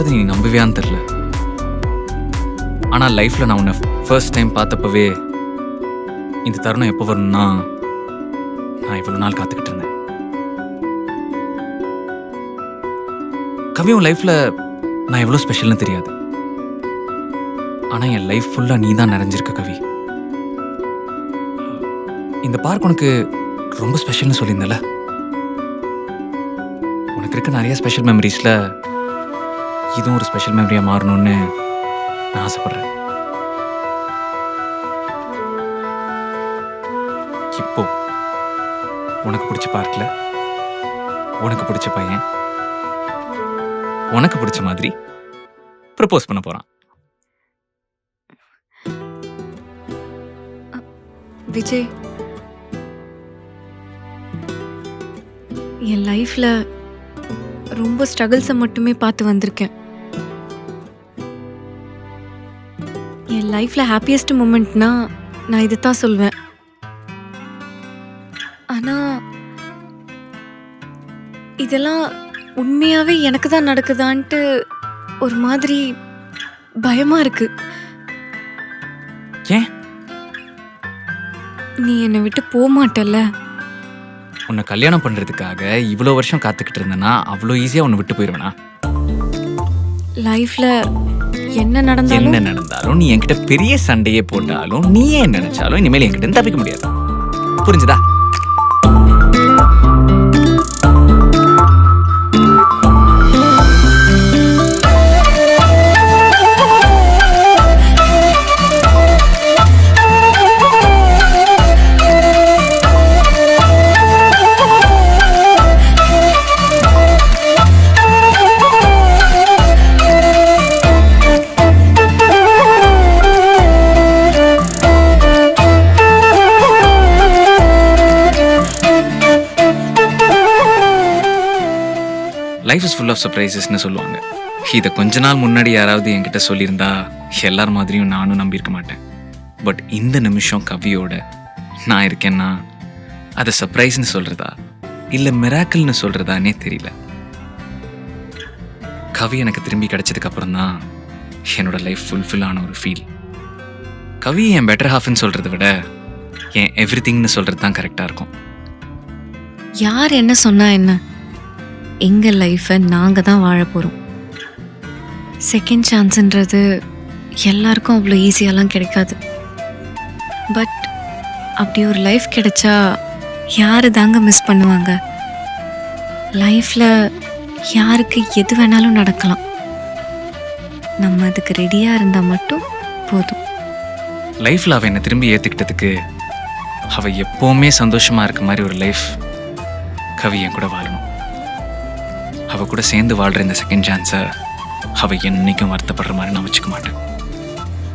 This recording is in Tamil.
சொல்றது நீ நம்புவியான்னு தெரியல. ஆனால் லைஃப்பில் நான் உன்னை ஃபர்ஸ்ட் டைம் பார்த்தப்பவே இந்த தருணம் எப்போ வரும்னா நான் இவ்வளோ நாள் காத்துக்கிட்டு இருந்தேன். கவி, உன் லைஃப்பில் நான் எவ்வளோ ஸ்பெஷல்னு தெரியாது. ஆனால் என் லைஃப் ஃபுல்லாக நீ தான் நிறைஞ்சிருக்க கவி. இந்த பார்க் உனக்கு ரொம்ப ஸ்பெஷல்னு சொல்லியிருந்தல. உனக்கு இருக்க நிறைய ஸ்பெஷல் மெமரிஸில் இதுவும் ஒரு ஸ்பெஷல் மெமரியாக மாறணும்னு நான் ஆசைப்படுறேன். இப்போ உனக்கு பிடிச்ச பார்க்கில் உனக்கு பிடிச்ச பையன் உனக்கு பிடிச்ச மாதிரி ப்ரப்போஸ் பண்ண போகிறான். விஜய், என் லைஃப்ல ரொம்ப ஸ்ட்ரகிள்ஸை மட்டுமே பார்த்து வந்திருக்கேன். என் லைஃப்ல ஹாப்பியஸ்ட் மூமெண்ட்னா நான் இதை தான் சொல்வேன். ஆனா இதெல்லாம் உண்மையாவே எனக்கு தான் நடக்குதான்ட்டு ஒரு மாதிரி பயமா இருக்கு. ஏன்? நீ என்னை விட்டு போக மாட்டல்ல? உன்னை கல்யாணம் பண்ணுறதுக்காக இவ்வளோ வருஷம் காத்துக்கிட்டு இருந்தேன்னா அவ்வளோ ஈஸியாக உன்னை விட்டு போயிடுவேனா? லைஃப்ல என்ன நடந்தாலும் நீ என்கிட்ட பெரிய சண்டையே போட்டாலும் நீ ஏன் நினைச்சாலும் இனிமேல் என்கிட்ட தப்பிக்க முடியாது. புரிஞ்சுதா? லைஃப் இஸ் ஃபுல் ஆஃப் சர்ப்ரைசஸ்ன்னு சொல்லுவாங்க. இதை கொஞ்ச நாள் முன்னாடி யாராவது என்கிட்ட சொல்லியிருந்தா எல்லார் மாதிரியும் நானும் நம்பியிருக்க மாட்டேன். பட் இந்த நிமிஷம் கவியோட நான் இருக்கேன்னா அதை சர்ப்ரைஸ்ன்னு சொல்கிறதா இல்லை மிராக்கிள்னு சொல்கிறதானே தெரியல. கவி எனக்கு திரும்பி கிடைச்சதுக்கப்புறம் தான் என்னோட லைஃப் ஃபுல்ஃபில்லான ஒரு ஃபீல். கவி என் பெட்டர் ஹாஃப்னு சொல்கிறத விட என் எவ்ரி திங்னு சொல்கிறது தான் கரெக்டாக இருக்கும். யார் என்ன சொன்னா என்ன, எங்கள் லைஃப்பை நாங்கள் தான் வாழ போகிறோம். செகண்ட் சான்ஸுன்றது எல்லாருக்கும் அவ்வளோ ஈஸியாலாம் கிடைக்காது. பட் அப்படி ஒரு லைஃப் கிடைச்சா யாரு தாங்க மிஸ் பண்ணுவாங்க? லைஃப்பில் யாருக்கு எது வேணாலும் நடக்கலாம். நம்ம அதுக்கு ரெடியாக இருந்தால் மட்டும் போதும். லைஃப்பில் அவள் என்னை திரும்பி ஏற்றுக்கிட்டதுக்கு அவள் எப்போவுமே சந்தோஷமாக இருக்க மாதிரி ஒரு லைஃப் கவி என் கூட வாழணும். அவள் கூட சேர்ந்து வாழ்கிற இந்த செகண்ட் சான்ஸை அவள் என்னைக்கும் வருத்தப்படுற மாதிரி நான் வச்சுக்க மாட்டேன்.